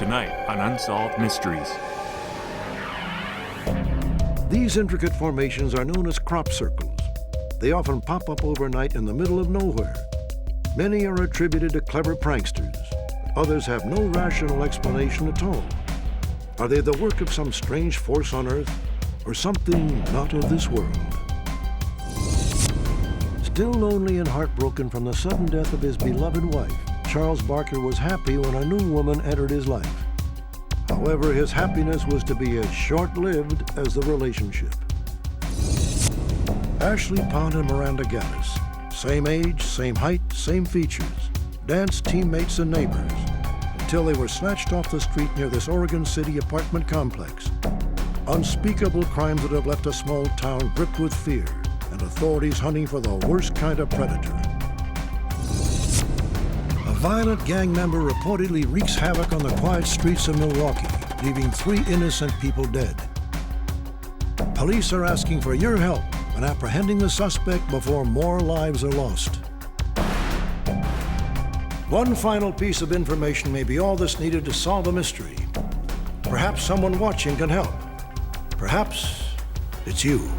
Tonight on Unsolved Mysteries. These intricate formations are known as crop circles. They often pop up overnight in the middle of nowhere. Many are attributed to clever pranksters. Others have no rational explanation at all. Are they the work of some strange force on Earth, or something not of this world? Still lonely and heartbroken from the sudden death of his beloved wife, Charles Barker was happy when a new woman entered his life. However, his happiness was to be as short-lived as the relationship. Ashley Pond and Miranda Gaddis, same age, same height, same features, dance teammates and neighbors, until they were snatched off the street near this Oregon City apartment complex. Unspeakable crimes that have left a small town gripped with fear, and authorities hunting for the worst kind of predator. A violent gang member reportedly wreaks havoc on the quiet streets of Milwaukee, leaving 3 innocent people dead. Police are asking for your help in apprehending the suspect before more lives are lost. One final piece of information may be all that's needed to solve a mystery. Perhaps someone watching can help. Perhaps it's you.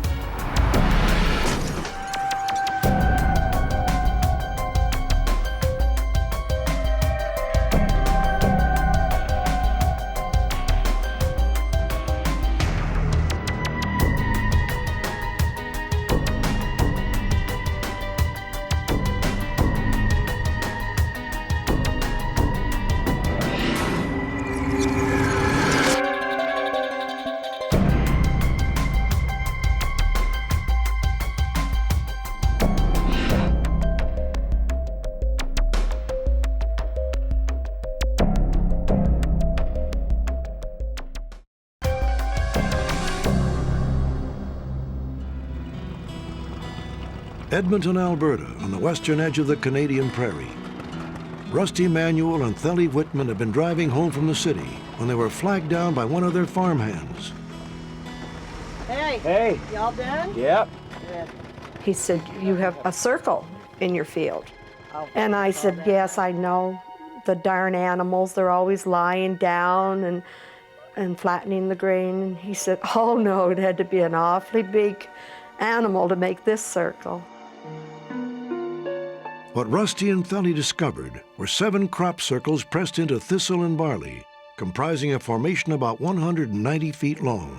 Edmonton, Alberta, on the western edge of the Canadian prairie. Rusty Manuel and Thelly Whitman had been driving home from the city when they were flagged down by one of their farmhands. Hey. Hey. Y'all done? Yep. Good. He said, "You have a circle in your field." And I said, "Yes, I know. The darn animals, they're always lying down and flattening the grain." And he said, "Oh no, it had to be an awfully big animal to make this circle." What Rusty and Thelly discovered were 7 crop circles pressed into thistle and barley, comprising a formation about 190 feet long.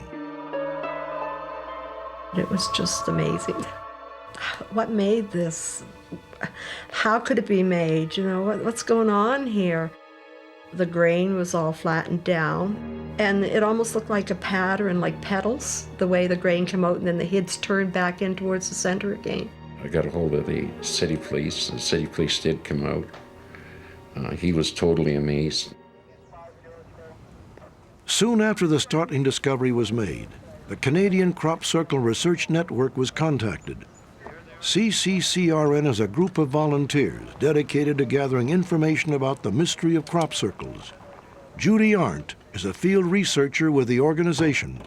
It was just amazing. What made this? How could it be made? You know, what's going on here? The grain was all flattened down, and it almost looked like a pattern, like petals, the way the grain came out, and then the heads turned back in towards the center again. I got a hold of the city police. The city police did come out. He was totally amazed. Soon after the startling discovery was made, the Canadian Crop Circle Research Network was contacted. CCCRN is a group of volunteers dedicated to gathering information about the mystery of crop circles. Judy Arndt is a field researcher with the organization.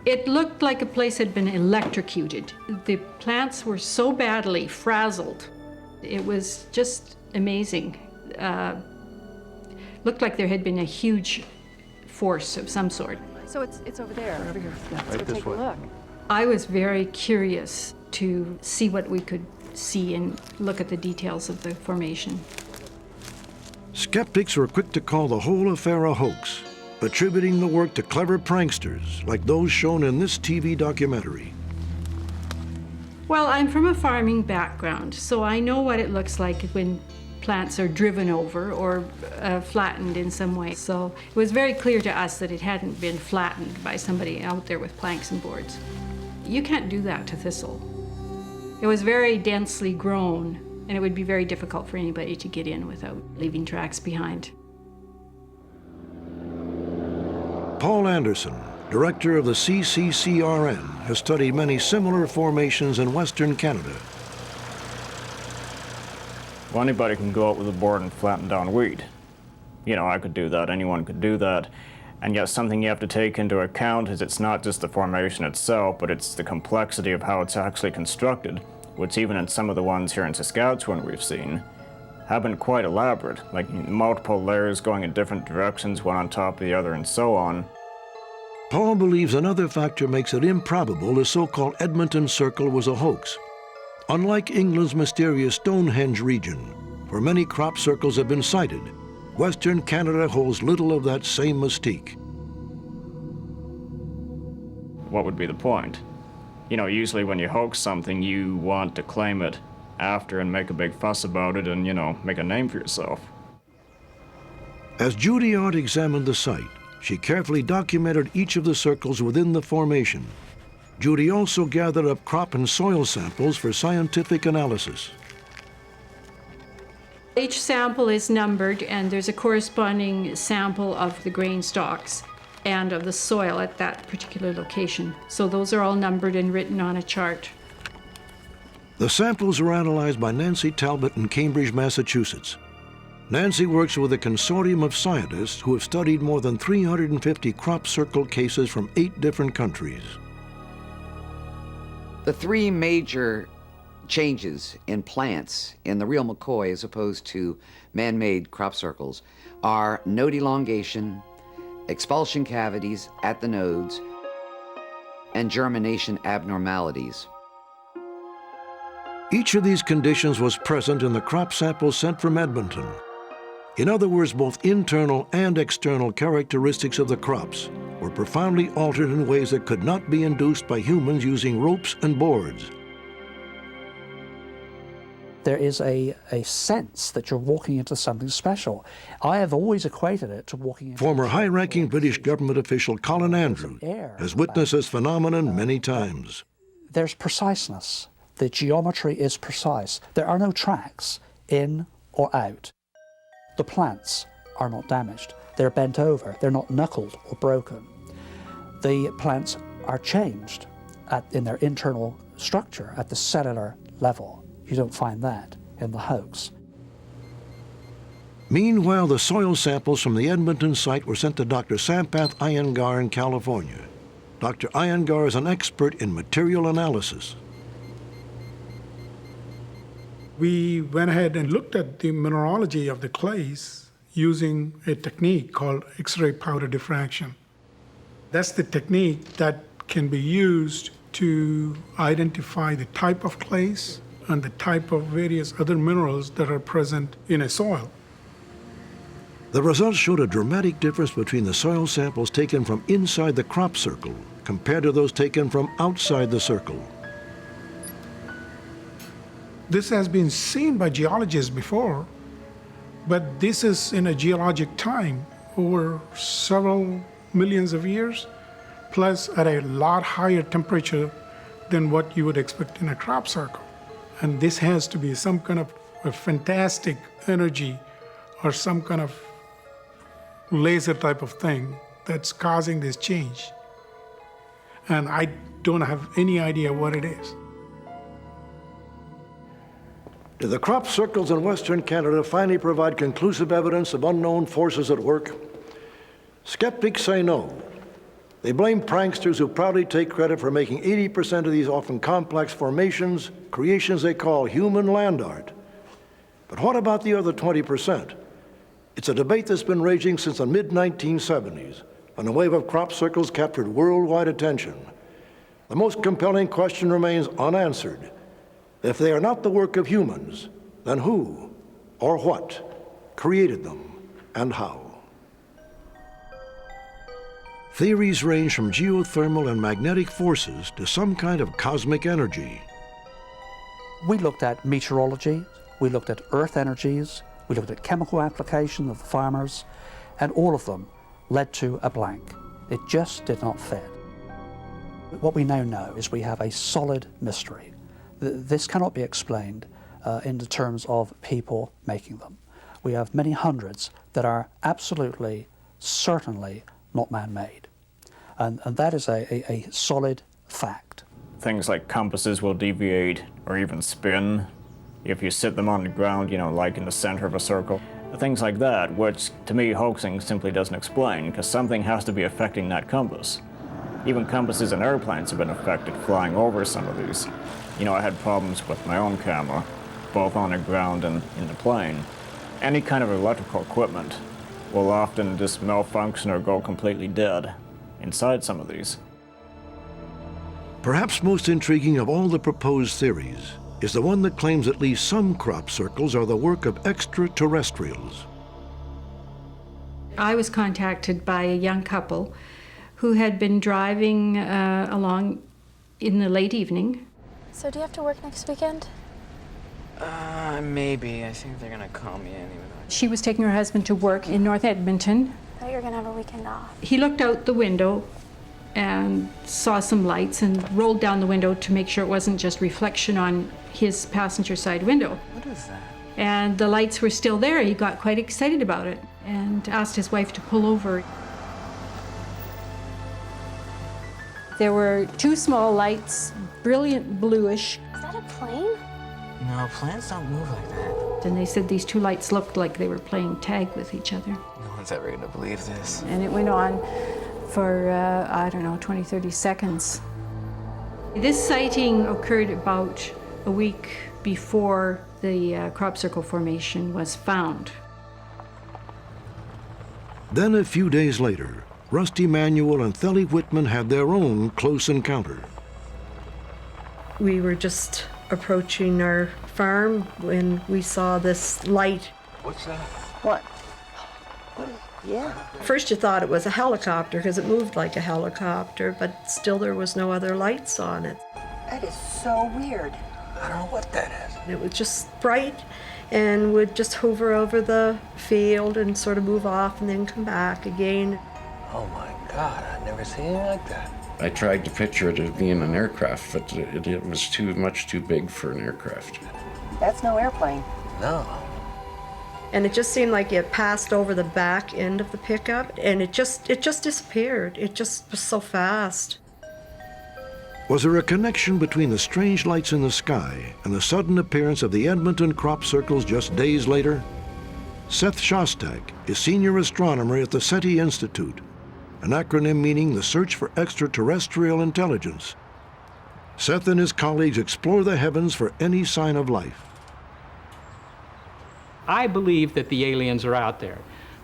It looked like a place had been electrocuted. The plants were so badly frazzled. It was just amazing. Looked like there had been a huge force of some sort. So it's over there. Over here. Yeah, let's go take a look. I was very curious to see what we could see and look at the details of the formation. Skeptics were quick to call the whole affair a hoax, attributing the work to clever pranksters like those shown in this TV documentary. Well, I'm from a farming background, so I know what it looks like when plants are driven over or flattened in some way. So it was very clear to us that it hadn't been flattened by somebody out there with planks and boards. You can't do that to thistle. It was very densely grown, and it would be very difficult for anybody to get in without leaving tracks behind. Paul Anderson, director of the CCCRN, has studied many similar formations in Western Canada. Well, anybody can go out with a board and flatten down wheat. You know, I could do that, anyone could do that. And yet something you have to take into account is it's not just the formation itself, but it's the complexity of how it's actually constructed, which even in some of the ones here in Saskatchewan we've seen, have been quite elaborate, like multiple layers going in different directions, one on top of the other, and so on. Paul believes another factor makes it improbable the so-called Edmonton Circle was a hoax. Unlike England's mysterious Stonehenge region, where many crop circles have been sighted, Western Canada holds little of that same mystique. What would be the point? You know, usually when you hoax something, you want to claim it after and make a big fuss about it and, you know, make a name for yourself. As Judy Arndt examined the site, she carefully documented each of the circles within the formation. Judy also gathered up crop and soil samples for scientific analysis. Each sample is numbered, and there's a corresponding sample of the grain stalks and of the soil at that particular location. So those are all numbered and written on a chart. The samples were analyzed by Nancy Talbott in Cambridge, Massachusetts. Nancy works with a consortium of scientists who have studied more than 350 crop circle cases from 8 different countries. The 3 major changes in plants in the real McCoy as opposed to man-made crop circles are node elongation, expulsion cavities at the nodes, and germination abnormalities. Each of these conditions was present in the crop samples sent from Edmonton. In other words, both internal and external characteristics of the crops were profoundly altered in ways that could not be induced by humans using ropes and boards. There is a sense that you're walking into something special. I have always equated it to walking into... Former high-ranking British government official Colin Andrew has witnessed this phenomenon many times. There's preciseness. The geometry is precise. There are no tracks in or out. The plants are not damaged. They're bent over. They're not knuckled or broken. The plants are changed in their internal structure at the cellular level. You don't find that in the hoax. Meanwhile, the soil samples from the Edmonton site were sent to Dr. Sampath Iyengar in California. Dr. Iyengar is an expert in material analysis. We went ahead and looked at the mineralogy of the clays using a technique called X-ray powder diffraction. That's the technique that can be used to identify the type of clays and the type of various other minerals that are present in a soil. The results showed a dramatic difference between the soil samples taken from inside the crop circle compared to those taken from outside the circle. This has been seen by geologists before, but this is in a geologic time over several millions of years, plus at a lot higher temperature than what you would expect in a crop circle. And this has to be some kind of a fantastic energy or some kind of laser type of thing that's causing this change. And I don't have any idea what it is. Did the crop circles in Western Canada finally provide conclusive evidence of unknown forces at work? Skeptics say no. They blame pranksters who proudly take credit for making 80% of these often complex formations, creations they call human land art. But what about the other 20%? It's a debate that's been raging since the mid-1970s, when a wave of crop circles captured worldwide attention. The most compelling question remains unanswered. If they are not the work of humans, then who or what created them and how? Theories range from geothermal and magnetic forces to some kind of cosmic energy. We looked at meteorology, we looked at earth energies, we looked at chemical application of the farmers, and all of them led to a blank. It just did not fit. What we now know is we have a solid mystery. This cannot be explained in the terms of people making them. We have many hundreds that are absolutely, certainly not man-made. And that is a solid fact. Things like compasses will deviate or even spin if you sit them on the ground, you know, like in the center of a circle. Things like that, which to me hoaxing simply doesn't explain, because something has to be affecting that compass. Even compasses in airplanes have been affected flying over some of these. You know, I had problems with my own camera, both on the ground and in the plane. Any kind of electrical equipment will often just malfunction or go completely dead inside some of these. Perhaps most intriguing of all the proposed theories is the one that claims at least some crop circles are the work of extraterrestrials. I was contacted by a young couple who had been driving along in the late evening. So do you have to work next weekend? Maybe. I think they're gonna call me anyway. She was taking her husband to work in North Edmonton. I thought you were gonna have a weekend off. He looked out the window and saw some lights and rolled down the window to make sure it wasn't just reflection on his passenger side window. What is that? And the lights were still there. He got quite excited about it and asked his wife to pull over. There were two small lights, brilliant bluish. Is that a plane? No, planes don't move like that. And they said these two lights looked like they were playing tag with each other. No one's ever gonna believe this. And it went on for, I don't know, 20, 30 seconds. This sighting occurred about a week before the crop circle formation was found. Then a few days later, Rusty Manuel and Thelly Whitman had their own close encounter. We were just approaching our farm when we saw this light. What's that? What? Yeah. First you thought it was a helicopter because it moved like a helicopter, but still there was no other lights on it. That is so weird. I don't know what that is. It was just bright and would just hover over the field and sort of move off and then come back again. Oh my God, I've never seen anything like that. I tried to picture it as being an aircraft, but it was much too big for an aircraft. That's no airplane. No. And it just seemed like it passed over the back end of the pickup and it just disappeared. It just was so fast. Was there a connection between the strange lights in the sky and the sudden appearance of the Edmonton crop circles just days later? Seth Shostak is senior astronomer at the SETI Institute, an acronym meaning the Search for Extraterrestrial Intelligence. Seth and his colleagues explore the heavens for any sign of life. I believe that the aliens are out there,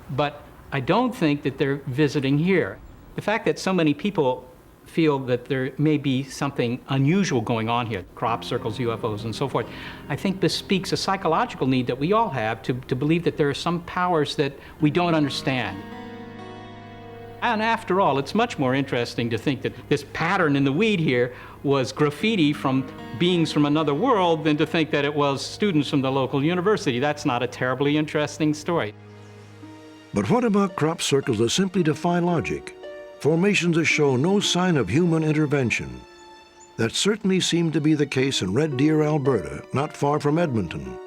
but I don't think that they're visiting here. The fact that so many people feel that there may be something unusual going on here, crop circles, UFOs, and so forth, I think bespeaks a psychological need that we all have to believe that there are some powers that we don't understand. And after all, it's much more interesting to think that this pattern in the weed here was graffiti from beings from another world than to think that it was students from the local university. That's not a terribly interesting story. But what about crop circles that simply defy logic? Formations that show no sign of human intervention. That certainly seemed to be the case in Red Deer, Alberta, not far from Edmonton.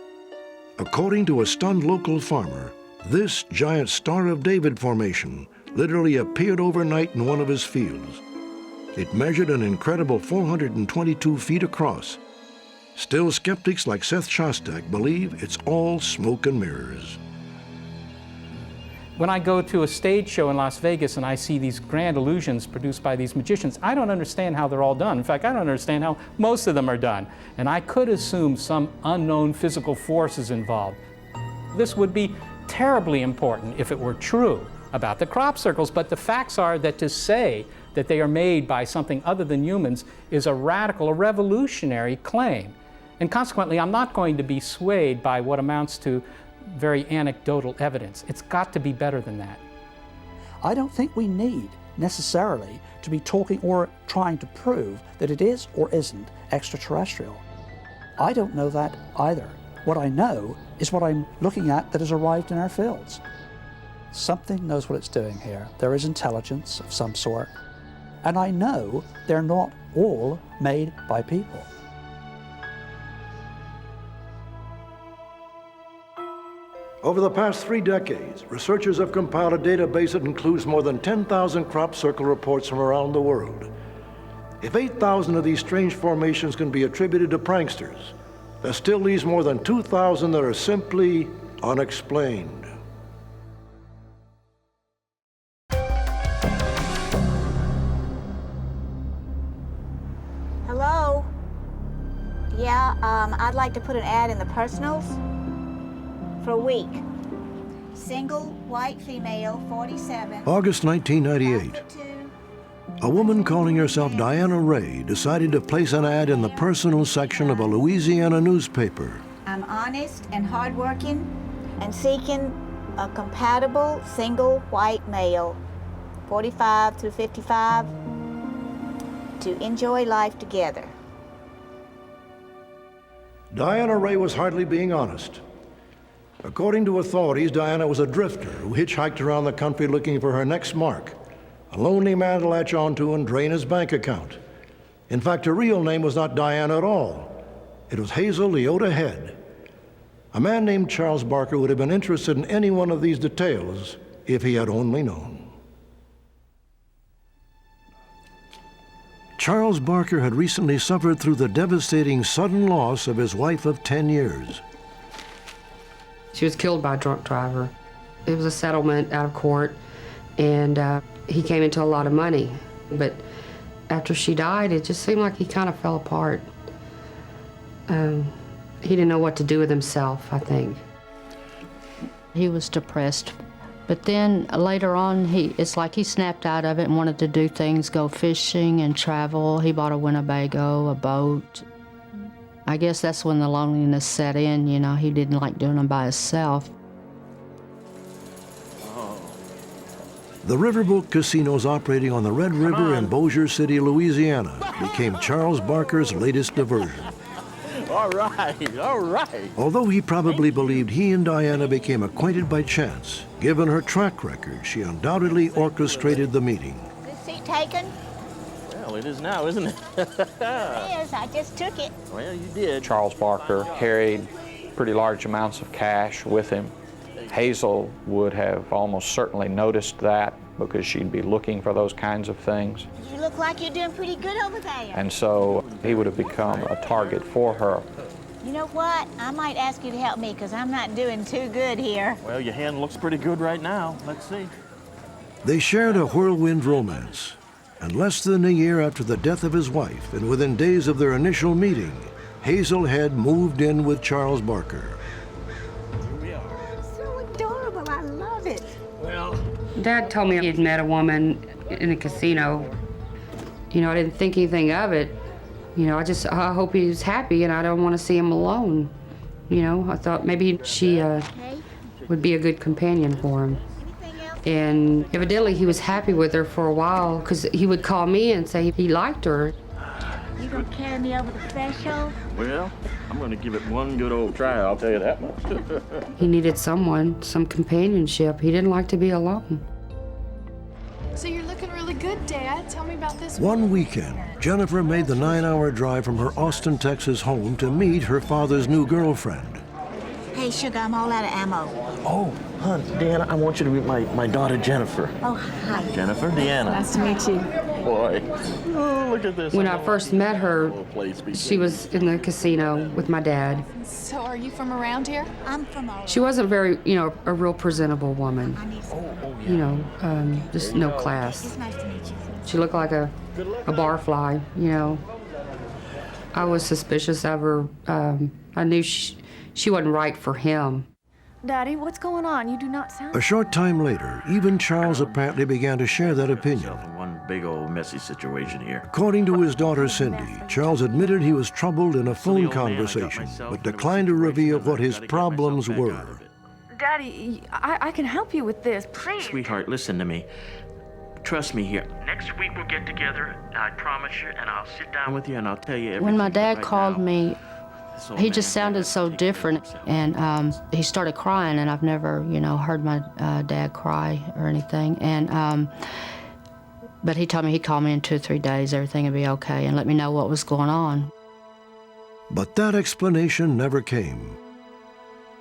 According to a stunned local farmer, this giant Star of David formation literally appeared overnight in one of his fields. It measured an incredible 422 feet across. Still, skeptics like Seth Shostak believe it's all smoke and mirrors. When I go to a stage show in Las Vegas and I see these grand illusions produced by these magicians, I don't understand how they're all done. In fact, I don't understand how most of them are done. And I could assume some unknown physical force is involved. This would be terribly important if it were true about the crop circles, but the facts are that to say that they are made by something other than humans is a radical, a revolutionary claim. And consequently, I'm not going to be swayed by what amounts to very anecdotal evidence. It's got to be better than that. I don't think we need necessarily to be talking or trying to prove that it is or isn't extraterrestrial. I don't know that either. What I know is what I'm looking at that has arrived in our fields. Something knows what it's doing here. There is intelligence of some sort. And I know they're not all made by people. Over the past 3 decades, researchers have compiled a database that includes more than 10,000 crop circle reports from around the world. If 8,000 of these strange formations can be attributed to pranksters, that still leaves more than 2,000 that are simply unexplained. Hello? Yeah, I'd like to put an ad in the personals for a week. Single, white female, 47. August 1998. A woman calling herself Diana Ray decided to place an ad in the personal section of a Louisiana newspaper. I'm honest and hardworking and seeking a compatible single white male, 45 through 55, to enjoy life together. Diana Ray was hardly being honest. According to authorities, Diana was a drifter who hitchhiked around the country looking for her next mark, a lonely man to latch onto and drain his bank account. In fact, her real name was not Diana at all. It was Hazel Leota Head. A man named Charles Barker would have been interested in any one of these details if he had only known. Charles Barker had recently suffered through the devastating sudden loss of his wife of 10 years. She was killed by a drunk driver. It was a settlement out of court, and he came into a lot of money. But after she died, it just seemed like he kind of fell apart. He didn't know what to do with himself, I think. He was depressed. But then later on, it's like he snapped out of it and wanted to do things, go fishing and travel. He bought a Winnebago, a boat. I guess that's when the loneliness set in, you know. He didn't like doing them by himself. The riverboat casinos operating on the Red River in Bossier City, Louisiana, became Charles Barker's latest diversion. All right, all right. Although he probably believed he and Diana became acquainted by chance, given her track record, she undoubtedly orchestrated the meeting. Is this seat taken? Well, it is now, isn't it? It is. I just took it. Well, you did. Charles Barker carried pretty large amounts of cash with him. Hazel would have almost certainly noticed that because she'd be looking for those kinds of things. You look like you're doing pretty good over there. And so he would have become a target for her. You know what? I might ask you to help me because I'm not doing too good here. Well, your hand looks pretty good right now. Let's see. They shared a whirlwind romance. And less than a year after the death of his wife, and within days of their initial meeting, Hazel Head moved in with Charles Barker. So adorable. I love it. Well, Dad told me he'd met a woman in a casino. You know, I didn't think anything of it. You know, I hope he was happy, and I don't want to see him alone. You know, I thought maybe she would be a good companion for him. And evidently he was happy with her for a while because he would call me and say he liked her. You gonna carry me over the threshold? well, I'm going to give it one good old try, I'll tell you that much. He needed someone, some companionship. He didn't like to be alone. So you're looking really good, Dad. Tell me about this. One weekend, Jennifer made the 9-hour drive from her Austin, Texas home to meet her father's new girlfriend. Hey, sugar, I'm all out of ammo. Oh, hon, Deanna, I want you to meet my daughter, Jennifer. Oh, hi. Jennifer, Deanna. Nice to meet you. Boy, oh, look at this. When I first met her, she was in the casino with my dad. So are you from around here? I'm from all She wasn't very, you know, a real presentable woman. You know, just no class. It's nice to meet you. She looked like a barfly, you know. I was suspicious of her. I knew she wasn't right for him. Daddy, what's going on? You do not sound... A short time later, even Charles apparently began to share that opinion. One big old messy situation here. According to his daughter Cindy, Charles admitted he was troubled in a phone conversation, but declined to reveal what his problems were. Daddy, I can help you with this, please. Sweetheart, listen to me. Trust me here. Next week we'll get together, I promise you, and I'll sit down with you and I'll tell you everything. When my dad right called now. me, he just sounded so different, and he started crying, and I've never, you know, heard my dad cry or anything. And but he told me he'd call me in 2 or 3 days, everything would be okay, and let me know what was going on. But that explanation never came.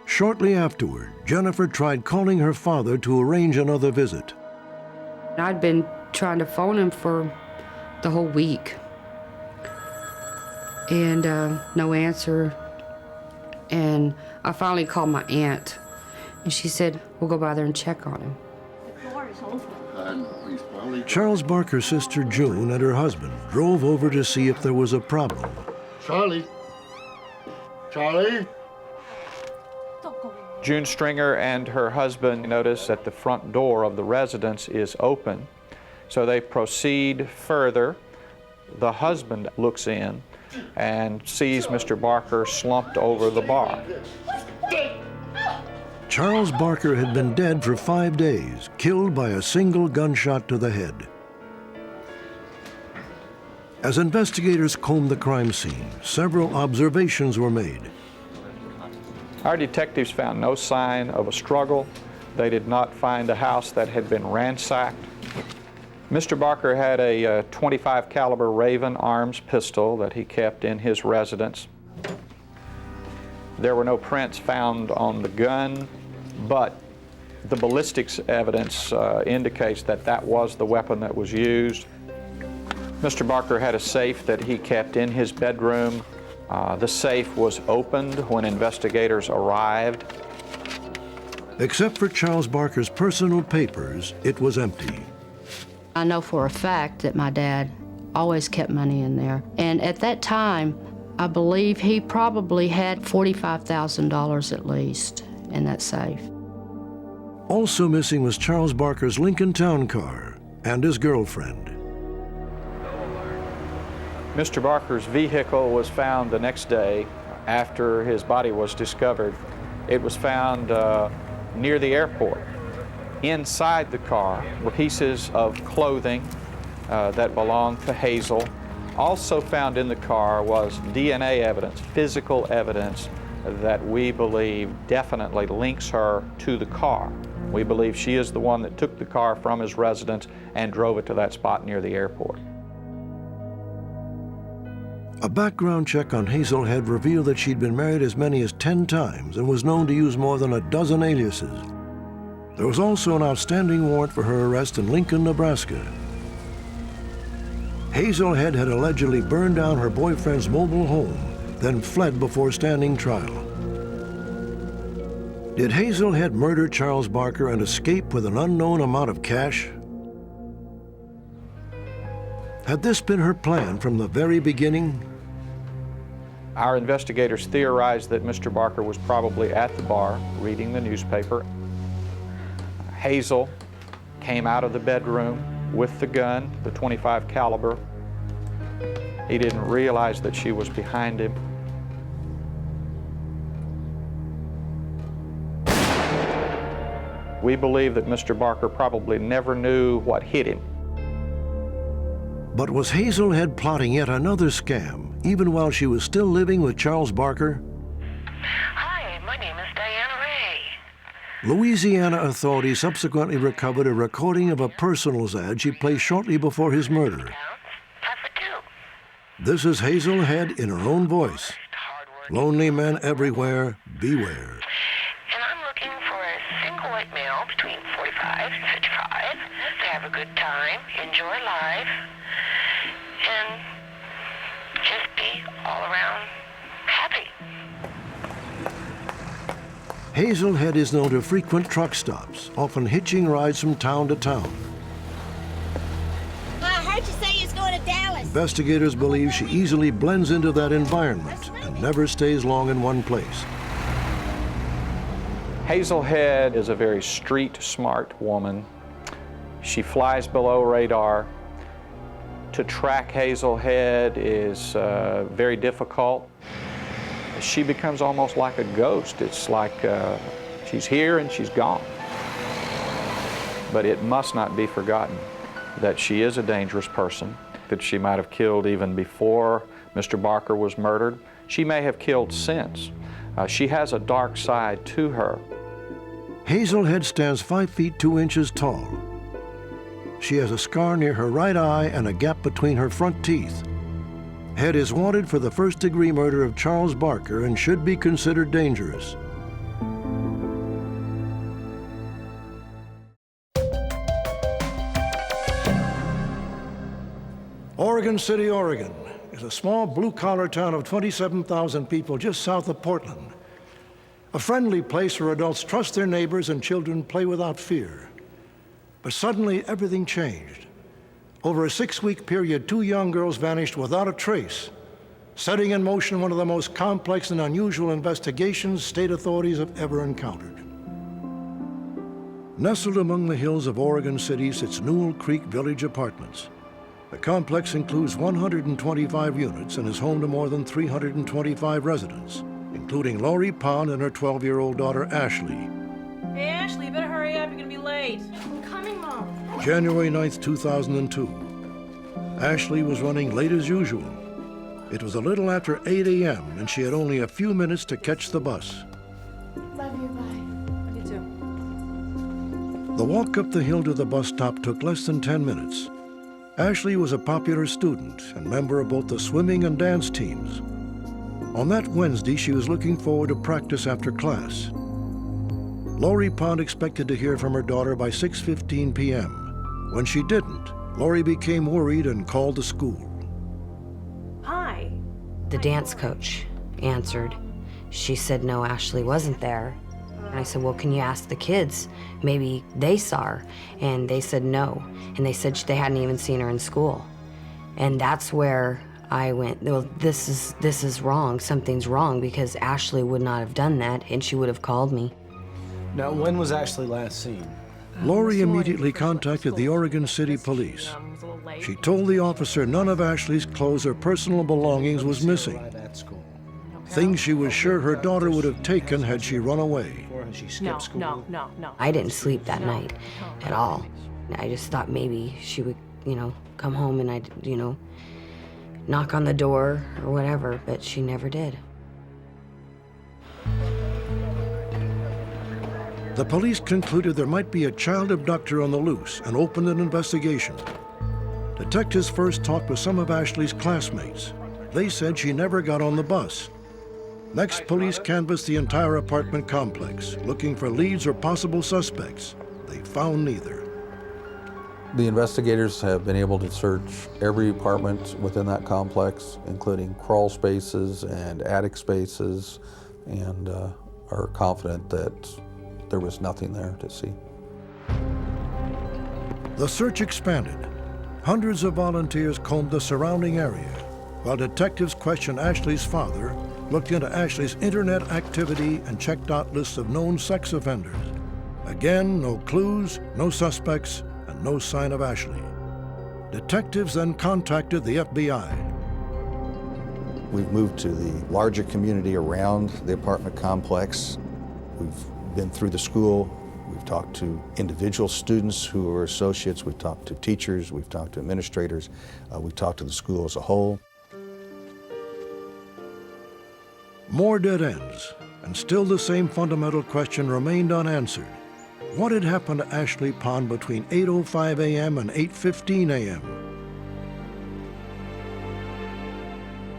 Shortly afterward, Jennifer tried calling her father to arrange another visit. I'd been trying to phone him for the whole week. And no answer. And I finally called my aunt, and she said, we'll go by there and check on him. Charles Barker's sister June and her husband drove over to see if there was a problem. Charlie. Charlie? June Stringer and her husband notice that the front door of the residence is open, so they proceed further. The husband looks in and sees Mr. Barker slumped over the bar. Charles Barker had been dead for 5 days, killed by a single gunshot to the head. As investigators combed the crime scene, several observations were made. Our detectives found no sign of a struggle. They did not find a house that had been ransacked. Mr. Barker had a .25 caliber Raven Arms pistol that he kept in his residence. There were no prints found on the gun, but the ballistics evidence indicates that that was the weapon that was used. Mr. Barker had a safe that he kept in his bedroom. The safe was opened when investigators arrived. Except for Charles Barker's personal papers, it was empty. I know for a fact that my dad always kept money in there. And at that time, I believe he probably had $45,000 at least in that safe. Also missing was Charles Barker's Lincoln Town Car and his girlfriend. Mr. Barker's vehicle was found the next day after his body was discovered. It was found near the airport. Inside the car were pieces of clothing that belonged to Hazel. Also found in the car was DNA evidence, physical evidence that we believe definitely links her to the car. We believe she is the one that took the car from his residence and drove it to that spot near the airport. A background check on Hazel had revealed that she'd been married as many as 10 times and was known to use more than a dozen aliases. There was also an outstanding warrant for her arrest in Lincoln, Nebraska. Hazel had allegedly burned down her boyfriend's mobile home, then fled before standing trial. Did Hazel murder Charles Barker and escape with an unknown amount of cash? Had this been her plan from the very beginning? Our investigators theorized that Mr. Barker was probably at the bar reading the newspaper. Hazel came out of the bedroom with the gun, the .25 caliber. He didn't realize that she was behind him. We believe that Mr. Barker probably never knew what hit him. But was Hazel plotting yet another scam, even while she was still living with Charles Barker? Hi, my name is Diana Ray. Louisiana authorities subsequently recovered a recording of a personals ad she placed shortly before his murder. This is Hazel Head in her own voice. Lonely men everywhere, beware. And I'm looking for a single white male between 45 and 55 to have a good time, enjoy life, and just be all around happy. Hazel Head is known to frequent truck stops, often hitching rides from town to town. I heard you say you was going to Dallas. Investigators believe she easily blends into that environment and never stays long in one place. Hazel Head is a very street-smart woman. She flies below radar. To track Hazel Head is very difficult. She becomes almost like a ghost. It's like she's here and she's gone. But it must not be forgotten that she is a dangerous person, that she might have killed even before Mr. Barker was murdered. She may have killed since. She has a dark side to her. Hazel Head stands 5 feet 2 inches tall. She has a scar near her right eye and a gap between her front teeth. Head is wanted for the first-degree murder of Charles Barker and should be considered dangerous. Oregon City, Oregon is a small blue-collar town of 27,000 people just south of Portland. A friendly place where adults trust their neighbors and children play without fear. But suddenly, everything changed. Over a 6-week period, 2 young girls vanished without a trace. setting in motion one of the most complex and unusual investigations state authorities have ever encountered. Nestled among the hills of Oregon City sits Newell Creek Village Apartments. The complex includes 125 units and is home to more than 325 residents, including Lori Pond and her 12-year-old daughter, Ashley. Hey, Ashley, you better hurry up. You're gonna be late. I'm coming, Mom. January 9th, 2002. Ashley was running late as usual. It was a little after 8 a.m., and she had only a few minutes to catch the bus. Love you, bye. You too. The walk up the hill to the bus stop took less than 10 minutes. Ashley was a popular student and member of both the swimming and dance teams. On that Wednesday, she was looking forward to practice after class. Lori Pond expected to hear from her daughter by 6:15 p.m. When she didn't, Lori became worried and called the school. Hi. The dance coach answered. She said, no, Ashley wasn't there. And I said, well, can you ask the kids? Maybe they saw her. And they said no. And they said they hadn't even seen her in school. And that's where I went, well, this is wrong. Something's wrong, because Ashley would not have done that, and she would have called me. Now, when was Ashley last seen? Lori immediately contacted the Oregon City Police. She told the officer none of Ashley's clothes or personal belongings was missing. Things she was sure her daughter would have taken had she run away. No. I didn't sleep that night at all. I just thought maybe she would, come home and I'd, knock on the door or whatever, but she never did. The police concluded there might be a child abductor on the loose and opened an investigation. Detectives first talked with some of Ashley's classmates. They said she never got on the bus. Next, police canvassed the entire apartment complex, looking for leads or possible suspects. They found neither. The investigators have been able to search every apartment within that complex, including crawl spaces and attic spaces, and are confident that there was nothing there to see. The search expanded. Hundreds of volunteers combed the surrounding area, while detectives questioned Ashley's father, looked into Ashley's internet activity, and checked out lists of known sex offenders. Again, no clues, no suspects, and no sign of Ashley. Detectives then contacted the FBI. We've moved to the larger community around the apartment complex. We've been through the school. We've talked to individual students who are associates. We've talked to teachers. We've talked to administrators. We've talked to the school as a whole. More dead ends, and still the same fundamental question remained unanswered. What had happened to Ashley Pond between 8:05 a.m. and 8:15 a.m.?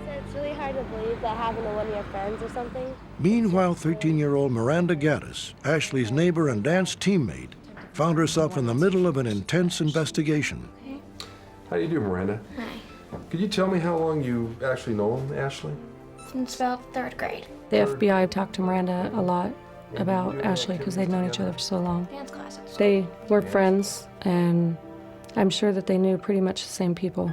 It's really hard to believe that happened to one of your friends or something. Meanwhile, 13-year-old Miranda Gaddis, Ashley's neighbor and dance teammate, found herself in the middle of an intense investigation. How do you do, Miranda? Hi. Could you tell me how long you actually know Ashley? Since about 3rd grade. The FBI talked to Miranda a lot about Ashley because they'd known each other for so long. Dance classes. They were friends, and I'm sure that they knew pretty much the same people.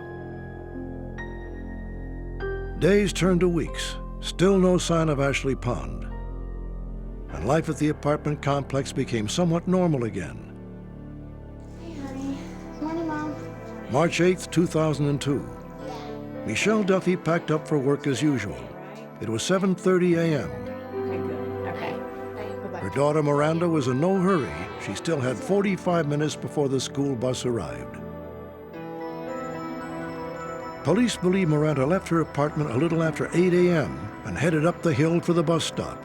Days turned to weeks. Still no sign of Ashley Pond. And life at the apartment complex became somewhat normal again. Hey, honey. Morning, Mom. March 8th, 2002. Michelle Duffey packed up for work as usual. It was 7:30 a.m. Okay, good. Okay. Her daughter Miranda was in no hurry. She still had 45 minutes before the school bus arrived. Police believe Miranda left her apartment a little after 8 a.m. and headed up the hill for the bus stop.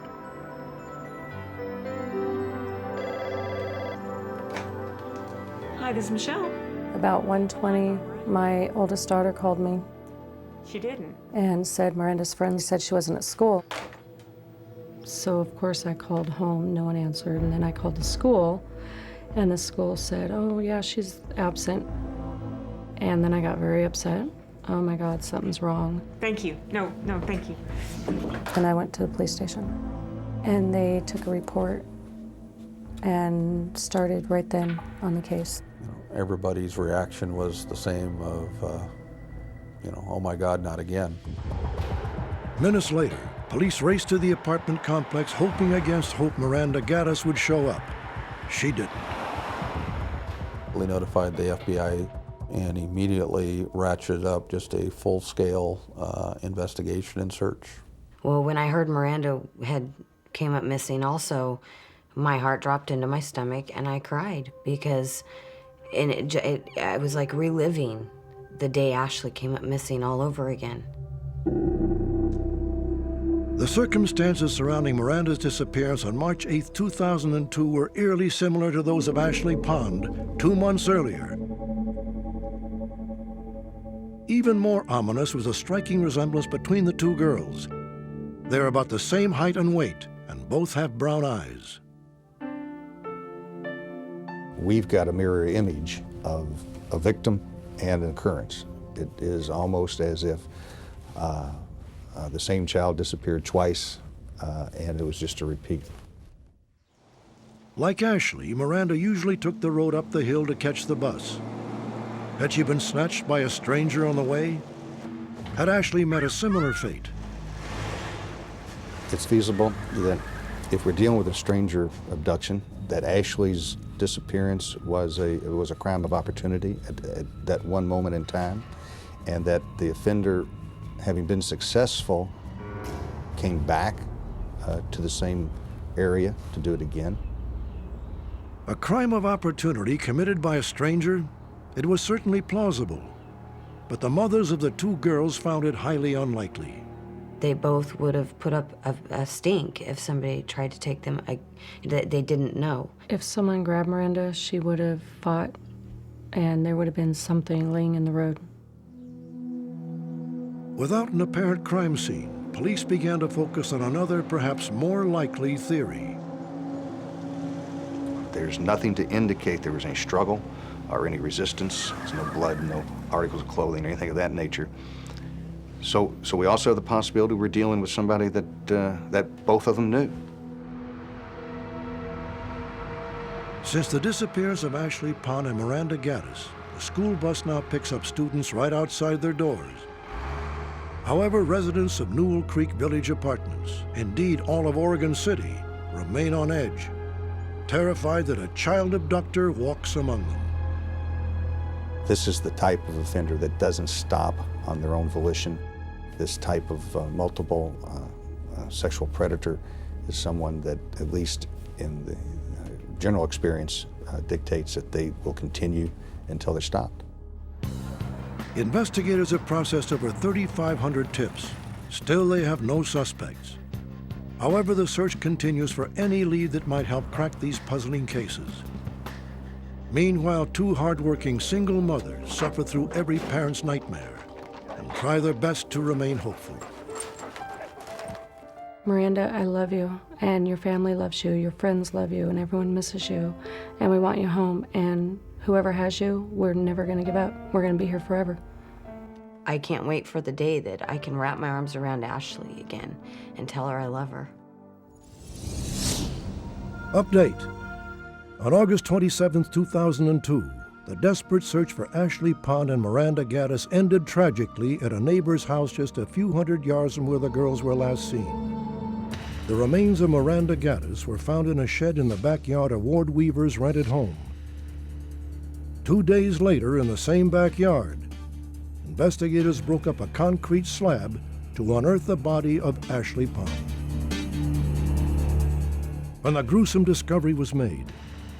Hi, this is Michelle. About 1:20, my oldest daughter called me She didn't. and said Miranda's friend said she wasn't at school. So of course I called home, no one answered, and then I called the school, and the school said, oh yeah, she's absent. And then I got very upset. Oh my God, something's wrong. Thank you. No, thank you. And I went to the police station, and they took a report and started right then on the case. Everybody's reaction was the same of, oh my God, not again. Minutes later, police raced to the apartment complex, hoping against hope Miranda Gaddis would show up. She didn't. We notified the FBI and immediately ratcheted up just a full-scale investigation and search. Well, when I heard Miranda came up missing also, my heart dropped into my stomach and I cried because I was like reliving the day Ashley came up missing all over again. The circumstances surrounding Miranda's disappearance on March 8, 2002 were eerily similar to those of Ashley Pond 2 months earlier. Even more ominous was a striking resemblance between the two girls. They're about the same height and weight, and both have brown eyes. We've got a mirror image of a victim and an occurrence. It is almost as if the same child disappeared twice, and it was just a repeat. Like Ashley, Miranda usually took the road up the hill to catch the bus. Had she been snatched by a stranger on the way? Had Ashley met a similar fate? It's feasible that if we're dealing with a stranger abduction, that Ashley's disappearance was a crime of opportunity at that one moment in time, and that the offender, having been successful, came back to the same area to do it again. A crime of opportunity committed by a stranger? It was certainly plausible, but the mothers of the two girls found it highly unlikely. They both would have put up a stink if somebody tried to take them. They didn't know. If someone grabbed Miranda, she would have fought, and there would have been something laying in the road. Without an apparent crime scene, police began to focus on another, perhaps more likely theory. There's nothing to indicate there was any struggle or any resistance. There's no blood, no articles of clothing, or anything of that nature. So we also have the possibility we're dealing with somebody that both of them knew. Since the disappearance of Ashley Pond and Miranda Gaddis, the school bus now picks up students right outside their doors. However, residents of Newell Creek Village Apartments, indeed all of Oregon City, remain on edge, terrified that a child abductor walks among them. This is the type of offender that doesn't stop on their own volition. This type of multiple sexual predator is someone that, at least in the general experience, dictates that they will continue until they're stopped. Investigators have processed over 3,500 tips. Still, they have no suspects. However, the search continues for any lead that might help crack these puzzling cases. Meanwhile, two hardworking single mothers suffer through every parent's nightmare and try their best to remain hopeful. Miranda, I love you, and your family loves you, your friends love you, and everyone misses you, and we want you home, and whoever has you, we're never going to give up. We're going to be here forever. I can't wait for the day that I can wrap my arms around Ashley again and tell her I love her. Update. On August 27, 2002, the desperate search for Ashley Pond and Miranda Gaddis ended tragically at a neighbor's house just a few hundred yards from where the girls were last seen. The remains of Miranda Gaddis were found in a shed in the backyard of Ward Weaver's rented home. 2 days later, in the same backyard, investigators broke up a concrete slab to unearth the body of Ashley Pond. When the gruesome discovery was made,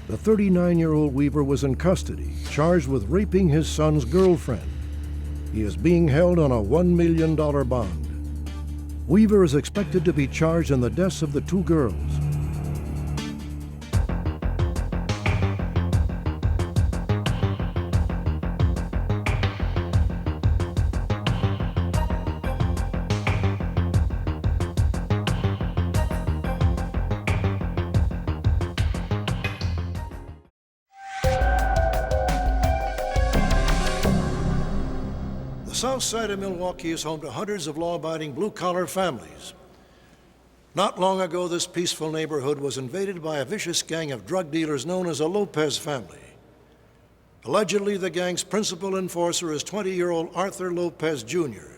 the 39-year-old Weaver was in custody, charged with raping his son's girlfriend. He is being held on a $1 million bond. Weaver is expected to be charged in the deaths of the two girls. The south side of Milwaukee is home to hundreds of law-abiding blue-collar families. Not long ago, this peaceful neighborhood was invaded by a vicious gang of drug dealers known as the Lopez family. Allegedly, the gang's principal enforcer is 20-year-old Arthur Lopez Jr.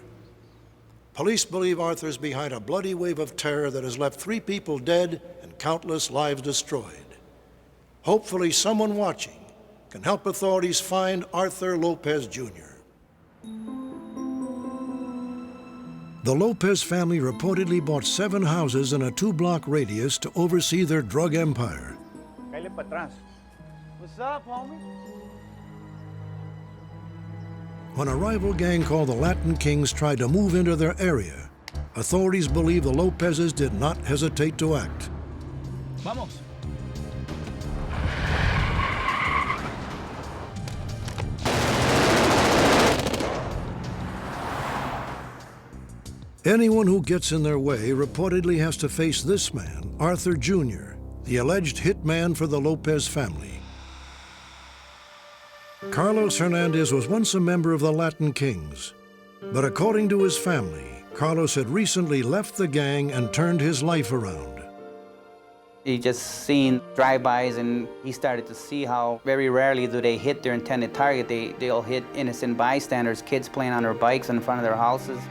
Police believe Arthur's behind a bloody wave of terror that has left 3 people dead and countless lives destroyed. Hopefully, someone watching can help authorities find Arthur Lopez Jr. The Lopez family reportedly bought 7 houses in a 2-block radius to oversee their drug empire. What's up, homie? When a rival gang called the Latin Kings tried to move into their area, authorities believe the Lopezes did not hesitate to act. Vamos. Anyone who gets in their way reportedly has to face this man, Arthur Jr., the alleged hitman for the Lopez family. Carlos Hernandez was once a member of the Latin Kings, but according to his family, Carlos had recently left the gang and turned his life around. He just seen drive-bys, and he started to see how very rarely do they hit their intended target. They'll hit innocent bystanders, kids playing on their bikes in front of their houses.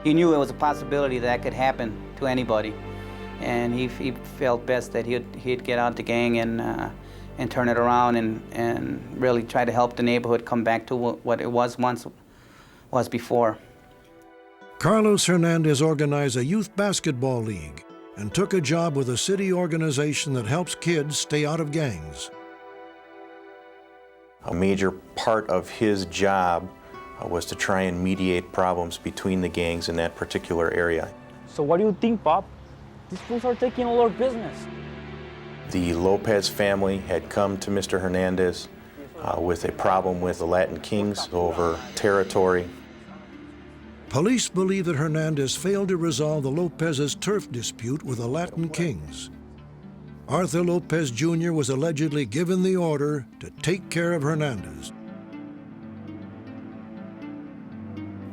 He knew it was a possibility that could happen to anybody, and he felt best that he'd get out the gang and turn it around and really try to help the neighborhood come back to what it was before. Carlos Hernandez organized a youth basketball league and took a job with a city organization that helps kids stay out of gangs. A major part of his job was to try and mediate problems between the gangs in that particular area. So what do you think, Pop? These fools are taking all our business. The Lopez family had come to Mr. Hernandez with a problem with the Latin Kings over territory. Police believe that Hernandez failed to resolve the Lopez's turf dispute with the Latin Kings. Arthur Lopez Jr. was allegedly given the order to take care of Hernandez.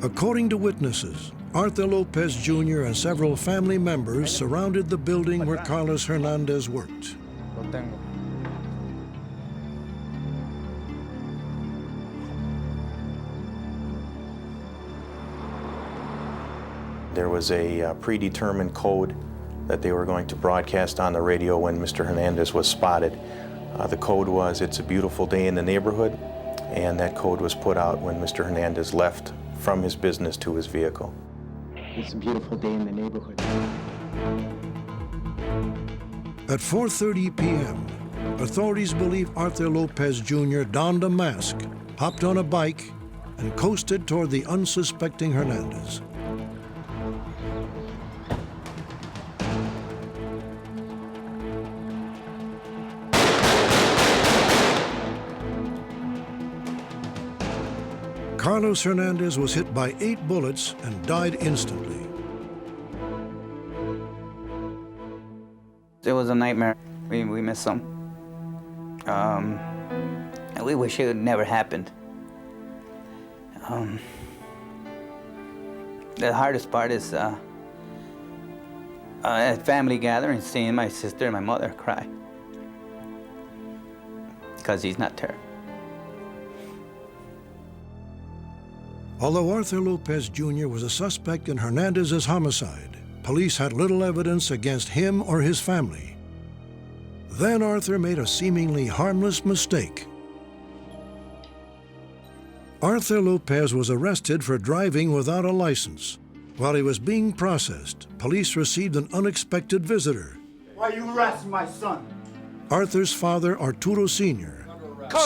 According to witnesses, Arthur Lopez Jr. and several family members surrounded the building where Carlos Hernandez worked. There was a predetermined code that they were going to broadcast on the radio when Mr. Hernandez was spotted. The code was, "It's a beautiful day in the neighborhood," and that code was put out when Mr. Hernandez left from his business to his vehicle. It's a beautiful day in the neighborhood. At 4:30 p.m., authorities believe Arthur Lopez Jr. donned a mask, hopped on a bike, and coasted toward the unsuspecting Hernandez. Carlos Hernandez was hit by 8 bullets and died instantly. It was a nightmare. We miss him. And we wish it had never happened. The hardest part is at family gatherings, seeing my sister and my mother cry because he's not there. Although Arthur Lopez Jr. was a suspect in Hernandez's homicide, police had little evidence against him or his family. Then Arthur made a seemingly harmless mistake. Arthur Lopez was arrested for driving without a license. While he was being processed, police received an unexpected visitor. Why are you harassing my son? Arthur's father, Arturo Sr.,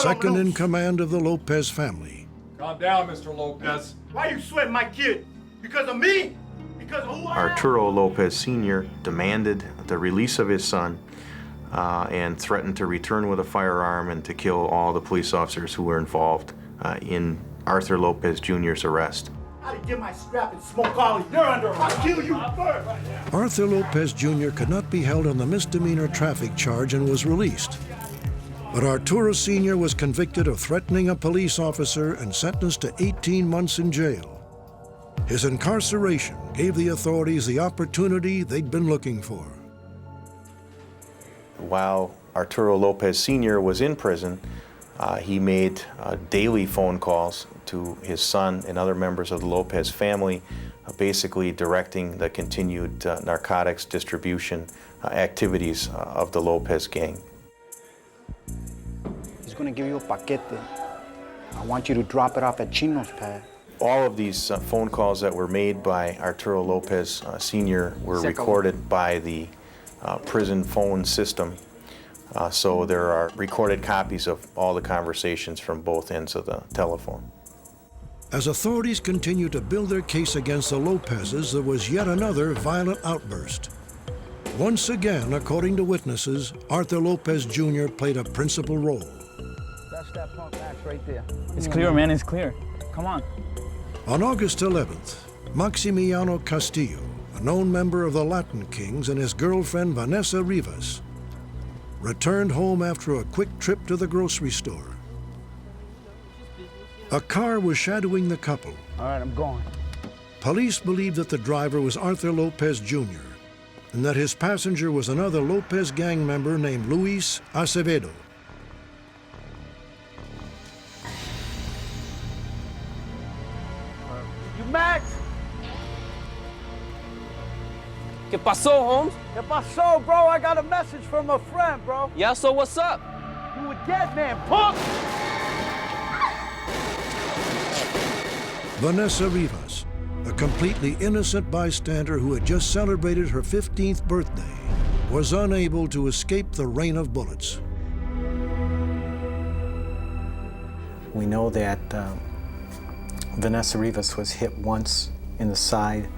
second in command of the Lopez family. Calm down, Mr. Lopez. Why are you sweating my kid? Because of me? Because of who I am? Arturo Lopez Sr. demanded the release of his son and threatened to return with a firearm and to kill all the police officers who were involved in Arthur Lopez Jr.'s arrest. I didn't get my scrap and smoke all of you. You're under arrest. I'll kill you first. Arthur Lopez Jr. could not be held on the misdemeanor traffic charge and was released. But Arturo Sr. was convicted of threatening a police officer and sentenced to 18 months in jail. His incarceration gave the authorities the opportunity they'd been looking for. While Arturo Lopez Sr. was in prison, He made daily phone calls to his son and other members of the Lopez family, basically directing the continued narcotics distribution activities of the Lopez gang. He's going to give you a paquete. I want you to drop it off at Chino's pad. All of these phone calls that were made by Arturo Lopez Sr. were recorded by the prison phone system. So there are recorded copies of all the conversations from both ends of the telephone. As authorities continued to build their case against the Lopezes, there was yet another violent outburst. Once again, according to witnesses, Arthur Lopez Jr. played a principal role. That's that punk axe right there. It's clear, man, it's clear. Come on. On August 11th, Maximiano Castillo, a known member of the Latin Kings, and his girlfriend Vanessa Rivas returned home after a quick trip to the grocery store. A car was shadowing the couple. All right, I'm going. Police believed that the driver was Arthur Lopez Jr. and that his passenger was another Lopez gang member named Luis Acevedo. You Max? ¿Qué pasó, Holmes? ¿Qué pasó, bro? I got a message from a friend, bro. Yeah, so what's up? You a dead man, punk! Vanessa Rivas, a completely innocent bystander who had just celebrated her 15th birthday, was unable to escape the rain of bullets. We know that Vanessa Rivas was hit once in the side.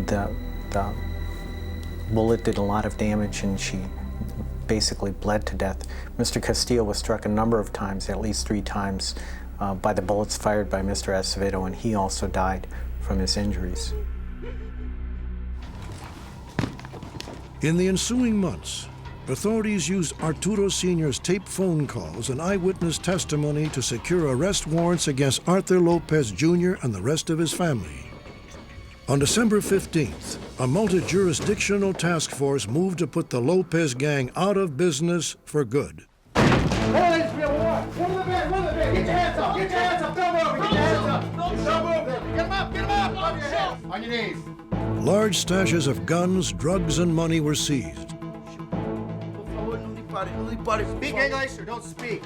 The bullet did a lot of damage and she basically bled to death. Mr. Castillo was struck a number of times, at least 3 times, by the bullets fired by Mr. Acevedo, and he also died from his injuries. In the ensuing months, authorities used Arturo Sr.'s taped phone calls and eyewitness testimony to secure arrest warrants against Arthur Lopez Jr. and the rest of his family. On December 15th, a multi-jurisdictional task force moved to put the Lopez gang out of business for good. Get your hands up! Get your hands up! Don't move! Get your hands up! Don't move! Get him up! Get him up! On your hands! On your knees! Large stashes of guns, drugs, and money were seized. Speak English or don't speak.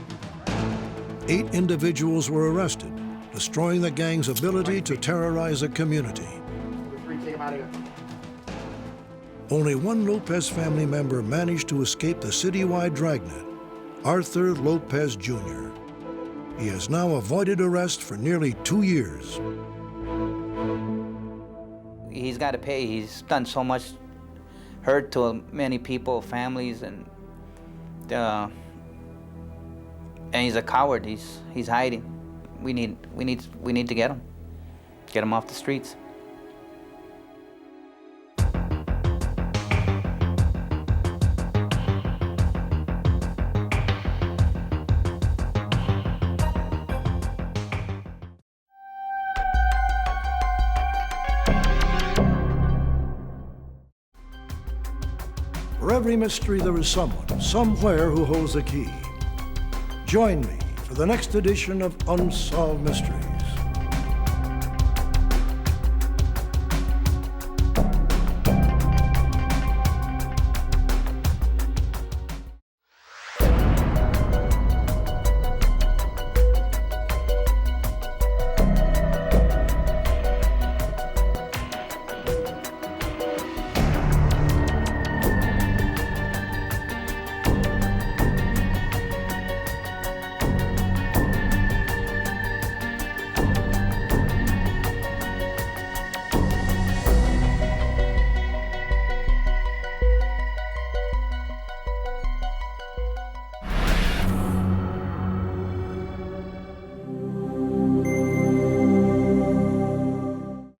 8 individuals were arrested, destroying the gang's ability to terrorize a community. Take him out of here. Only one Lopez family member managed to escape the citywide dragnet, Arthur Lopez Jr. He has now avoided arrest for nearly 2 years. He's got to pay. He's done so much hurt to many people, families, and he's a coward. He's hiding. We need to get him off the streets. For every mystery, there is someone, somewhere, who holds the key. Join me for the next edition of Unsolved Mysteries.